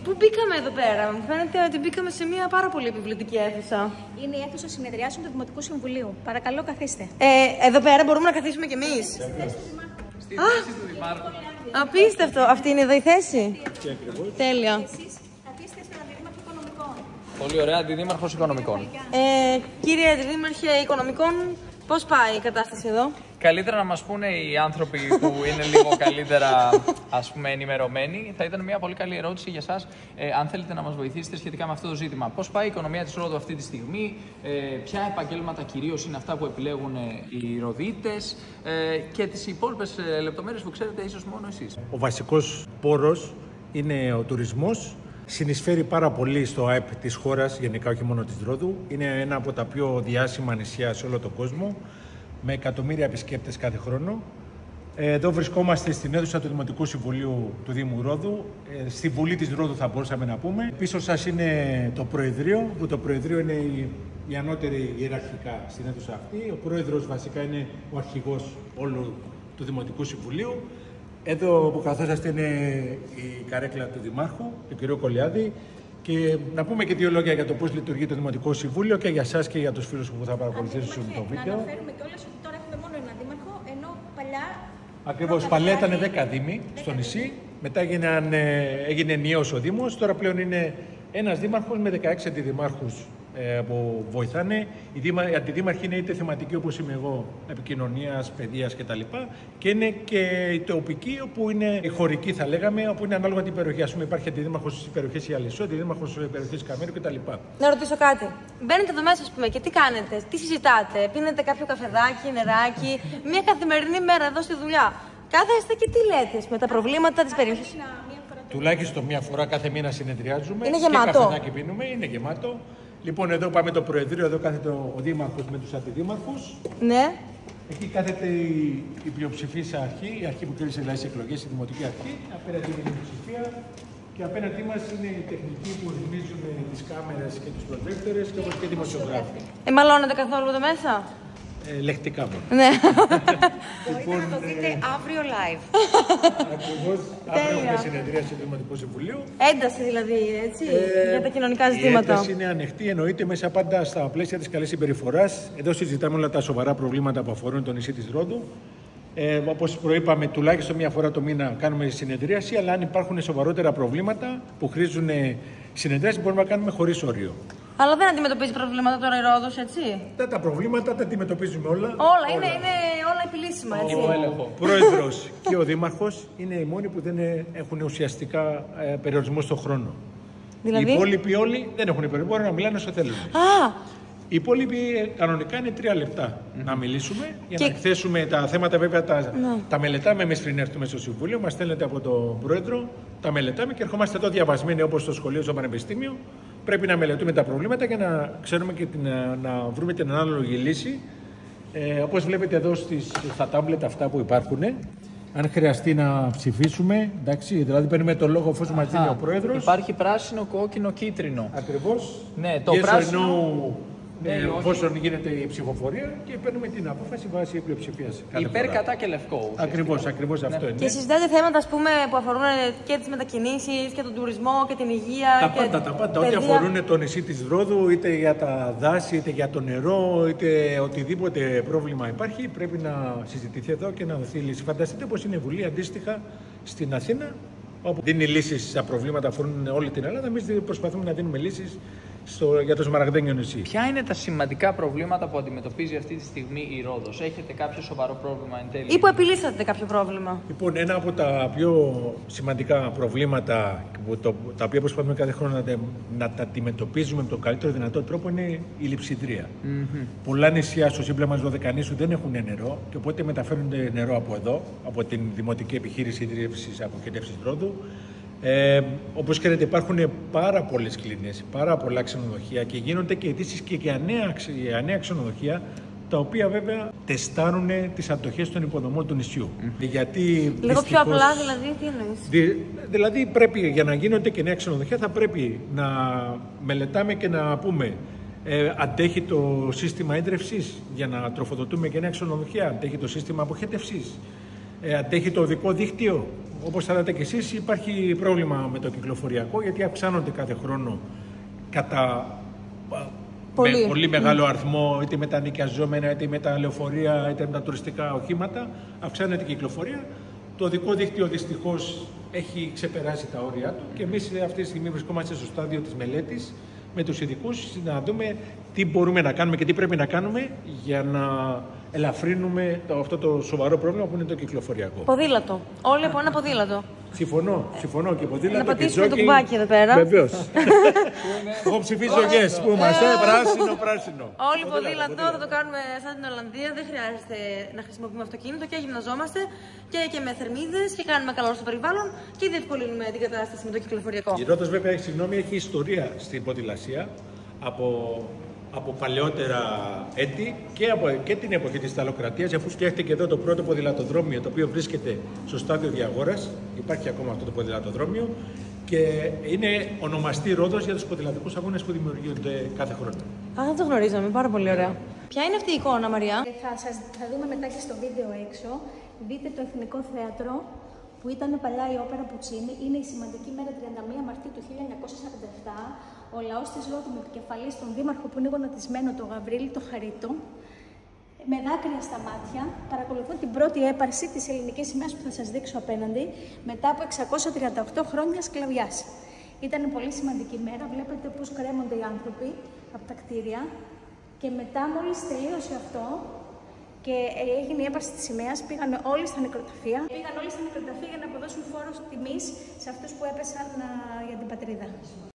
Πού μπήκαμε εδώ πέρα? Μου φαίνεται ότι μπήκαμε σε μια πάρα πολύ επιβλητική αίθουσα. Είναι η αίθουσα συνεδριάσεων του Δημοτικού Συμβουλίου. Παρακαλώ, καθίστε. Εδώ πέρα μπορούμε να καθίσουμε κι εμείς. Στη θέση του Δημάρχου. Απίστευτο. Αυτή είναι εδώ η θέση. Τέλεια. Εσείς καθίστε στον Αντιδήμαρχο Οικονομικών. Πολύ ωραία, Αντιδήμαρχος Οικονομικών. Κύριε Αντιδήμαρχε Οικονομικών, πώς πάει η κατάσταση εδώ? Καλύτερα να μας πούνε οι άνθρωποι που είναι λίγο καλύτερα, ας πούμε, ενημερωμένοι. Θα ήταν μια πολύ καλή ερώτηση για εσάς, αν θέλετε να μας βοηθήσετε σχετικά με αυτό το ζήτημα. Πώς πάει η οικονομία της Ρόδου αυτή τη στιγμή, ποια επαγγέλματα κυρίως είναι αυτά που επιλέγουν οι Ροδίτες και τις υπόλοιπες λεπτομέρειες που ξέρετε ίσως μόνο εσείς. Ο βασικός πόρος είναι ο τουρισμός. Συνεισφέρει πάρα πολύ στο ΑΕΠ της χώρας, γενικά όχι μόνο της Ρόδου. Είναι ένα από τα πιο διάσημα νησιά σε όλο τον κόσμο, με εκατομμύρια επισκέπτες κάθε χρόνο. Εδώ βρισκόμαστε στην αίθουσα του Δημοτικού Συμβουλίου του Δήμου Ρόδου, στη Βουλή της Ρόδου θα μπορούσαμε να πούμε. Πίσω σας είναι το Προεδρείο, που το Προεδρείο είναι η ανώτερη ιεραρχικά στην αίθουσα αυτή. Ο Πρόεδρος βασικά είναι ο αρχηγός όλου του Δημοτικού Συμβουλίου. Εδώ που καθόσαστε είναι η καρέκλα του Δημάρχου, του κ. Κολιάδη. Και να πούμε και δύο λόγια για το πώς λειτουργεί το Δημοτικό Συμβούλιο και για εσάς και για τους φίλους που θα παρακολουθήσουν το βίντεο. Να αναφέρουμε κιόλας ότι τώρα έχουμε μόνο ένα δήμαρχο, ενώ παλιά. Ακριβώς, παλιά ήταν 10 δήμοι στο νησί, μετά έγινε ενιαίος ο Δήμος, τώρα πλέον είναι ένας δήμαρχος με 16 αντιδημάρχους που βοηθάνε. Οι αντιδήμαρχοι είναι είτε θεματικοί όπως είμαι εγώ, επικοινωνίας, παιδείας κτλ. Και είναι και οι τοπικοί, όπου είναι οι χωρικοί θα λέγαμε, όπου είναι ανάλογα την περιοχή. Ας πούμε, υπάρχει αντιδήμαρχος στις περιοχές Ιαλισσό, αντιδήμαρχος στις περιοχές Καμέρου κτλ. Να ρωτήσω κάτι. Μπαίνετε εδώ μέσα, ας πούμε, και τι κάνετε, τι συζητάτε, πίνετε κάποιο καφεδάκι, νεράκι, μια καθημερινή μέρα εδώ στη δουλειά. Κάθεστε και τι λέτε με τα προβλήματα της περιοχής? Τουλάχιστον μια φορά κάθε μήνα συνεδριάζουμε. Είναι γεμάτο. Και καφεδάκι πίνουμε, είναι γεμάτο. Λοιπόν, εδώ πάμε το Προεδρείο, εδώ κάθεται ο Δήμαρχος με τους αντιδήμαρχους. Ναι. Εκεί κάθεται η πλειοψηφίσα αρχή, η αρχή που κέρδισε δηλαδή τις εκλογές, η Δημοτική Αρχή. Απέναντι είναι η πλειοψηφία και απέναντί μας είναι οι τεχνικοί που ρυθμίζουν τις κάμερες και τους προτέκτορες και όπως και οι δημοσιογράφοι. Μαλώνετε καθόλου εδώ μέσα? Λεκτικά μόνο. Ναι. Μπορείτε να το δείτε αύριο live. Ακριβώς, αύριο έχουμε συνεδρίαση του Δημοτικού Συμβουλίου. Ένταση δηλαδή, έτσι, για τα κοινωνικά ζητήματα. Η ένταση είναι ανοιχτή, εννοείται μέσα πάντα στα πλαίσια της καλής συμπεριφοράς. Εδώ συζητάμε όλα τα σοβαρά προβλήματα που αφορούν το νησί της Ρόδου. Όπως προείπαμε, τουλάχιστον μια φορά το μήνα κάνουμε συνεδρίαση, αλλά αν υπάρχουν σοβαρότερα προβλήματα που χρήζουν συνεδρίαση, μπορούμε να κάνουμε χωρίς όριο. Αλλά δεν αντιμετωπίζει προβλήματα τώρα η Ρόδος, έτσι? Τα προβλήματα τα αντιμετωπίζουμε όλα. Είναι όλα επιλύσιμα, έτσι. Ο Πρόεδρος και ο Δήμαρχος είναι οι μόνοι που δεν έχουν ουσιαστικά περιορισμό στον χρόνο. Δηλαδή? Οι υπόλοιποι όλοι δεν έχουν περιορισμό, μπορούν να μιλάνε όσο θέλουν. Οι υπόλοιποι κανονικά είναι 3 λεπτά να μιλήσουμε για να εκθέσουμε τα θέματα. Βέβαια τα μελετάμε εμείς πριν έρθουμε στο Συμβούλιο, μας στέλνετε από τον Πρόεδρο, τα μελετάμε και ερχόμαστε εδώ διαβασμένοι όπως στο σχολείο, στο Πανεπιστήμιο. Πρέπει να μελετούμε τα προβλήματα για να ξέρουμε και να βρούμε την ανάλογη λύση. Όπως βλέπετε εδώ στα τάμπλετ αυτά που υπάρχουν, αν χρειαστεί να ψηφίσουμε, εντάξει, δηλαδή παίρνουμε το λόγο εφόσον μας δίνει ο Πρόεδρος. Υπάρχει πράσινο, κόκκινο, κίτρινο. Ακριβώς. Ναι, το πράσινο. Εφόσον γίνεται η ψηφοφορία και παίρνουμε την απόφαση βάσει πλειοψηφία. Υπέρ, κατά και λευκό. Ακριβώς αυτό είναι. Και συζητάτε θέματα, ας πούμε, που αφορούν και τις μετακινήσεις και τον τουρισμό και την υγεία. Τα πάντα. Ό,τι αφορούν το νησί της Ρόδου, είτε για τα δάση, είτε για το νερό, είτε οτιδήποτε πρόβλημα υπάρχει, πρέπει να συζητηθεί εδώ και να δοθεί λύση. Φανταστείτε πως είναι η Βουλή αντίστοιχα στην Αθήνα, όπου δίνει λύσεις στα προβλήματα που αφορούν όλη την Ελλάδα. Εμείς προσπαθούμε να δίνουμε λύσεις για το Σμαραγδένιο νησί. Ποια είναι τα σημαντικά προβλήματα που αντιμετωπίζει αυτή τη στιγμή η Ρόδος? Έχετε κάποιο σοβαρό πρόβλημα εν τέλει? Ή που επιλύσατε κάποιο πρόβλημα? Λοιπόν, ένα από τα πιο σημαντικά προβλήματα τα οποία προσπαθούμε κάθε χρόνο να τα αντιμετωπίζουμε με τον καλύτερο δυνατό τρόπο είναι η λειψιδρία. Πολλά νησιά στο σύμπλεγμα Δωδεκανήσου δεν έχουν νερό και οπότε μεταφέρονται νερό από εδώ, από την Δημοτική Επιχείρηση Ίδρυυσης Αποχέτευσης Ρόδου. Όπως ξέρετε, υπάρχουν πάρα πολλές κλίνες, πάρα πολλά ξενοδοχεία και γίνονται και αιτήσεις και για νέα ξενοδοχεία, τα οποία βέβαια τεστάρουν τις αντοχές των υποδομών του νησιού. Γιατί, λίγο πιο απλά, δηλαδή, τι εννοείς? Δηλαδή, πρέπει για να γίνονται και νέα ξενοδοχεία, θα πρέπει να μελετάμε και να πούμε αντέχει το σύστημα ίδρυυσης για να τροφοδοτούμε και νέα ξενοδοχεία, αντέχει το σύστημα αποχέτευσης. Αντέχει το οδικό δίκτυο. Όπως θα δείτε και εσείς, υπάρχει πρόβλημα με το κυκλοφοριακό, γιατί αυξάνονται κάθε χρόνο κατά πολύ μεγάλο αριθμό, είτε με τα νοικιαζόμενα, είτε με τα λεωφορεία, είτε με τα τουριστικά οχήματα. Αυξάνεται η κυκλοφορία. Το οδικό δίκτυο δυστυχώς έχει ξεπεράσει τα όρια του και εμείς αυτή τη στιγμή βρισκόμαστε στο στάδιο της μελέτης με τους ειδικούς να δούμε τι μπορούμε να κάνουμε και τι πρέπει να κάνουμε για να ελαφρύνουμε αυτό το σοβαρό πρόβλημα που είναι το κυκλοφοριακό. Ποδήλατο. Όλοι από ένα ποδήλατο. Συμφωνώ και ποδήλατο. Να πατήσουμε το κουμπάκι εδώ πέρα. Βεβαίως. Εγώ ψηφίζω yes που είμαστε, πράσινο. Όλοι ποδήλατο, θα το κάνουμε σαν την Ολλανδία. Δεν χρειάζεται να χρησιμοποιούμε αυτοκίνητο και γυμναζόμαστε και με θερμίδες και κάνουμε καλό στο περιβάλλον και διευκολύνουμε την κατάσταση με το κυκλοφοριακό. Η Ρόδος βέβαια έχει ιστορία στην ποδηλασία από παλαιότερα έτη και την εποχή της Ιταλοκρατίας, αφού φτιάχτηκε εδώ το πρώτο ποδηλατοδρόμιο, το οποίο βρίσκεται στο στάδιο Διαγόρας. Υπάρχει ακόμα αυτό το ποδηλατοδρόμιο και είναι ονομαστή Ρόδος για τους ποδηλατικούς αγώνες που δημιουργούνται κάθε χρόνο. Δεν το γνωρίζαμε, πάρα πολύ ωραία. Ποια είναι αυτή η εικόνα, Μαρία? Θα δούμε μετά και στο βίντεο έξω. Δείτε το Εθνικό Θέατρο που ήταν παλιά η όπερα Πουτσίνη. Είναι η σημαντική μέρα 31 Μαρτίου του 1947. Ο λαός της Ρόδου με επικεφαλής τον δήμαρχο που είναι γονατισμένο, τον Γαβρίλη, τον Χαρίτο, με δάκρυα στα μάτια, παρακολουθούν την πρώτη έπαρση της ελληνικής σημαίας που θα σας δείξω απέναντι, μετά από 638 χρόνια σκλαβιάς. Ήταν πολύ σημαντική μέρα, βλέπετε πώς κρέμονται οι άνθρωποι από τα κτίρια και μετά μόλις τελείωσε αυτό και έγινε η έπαρση της σημαίας, πήγαν όλοι στα νεκροταφεία για να αποδώσουν φόρο τιμής σε αυτούς που έπεσαν για την πατρίδα.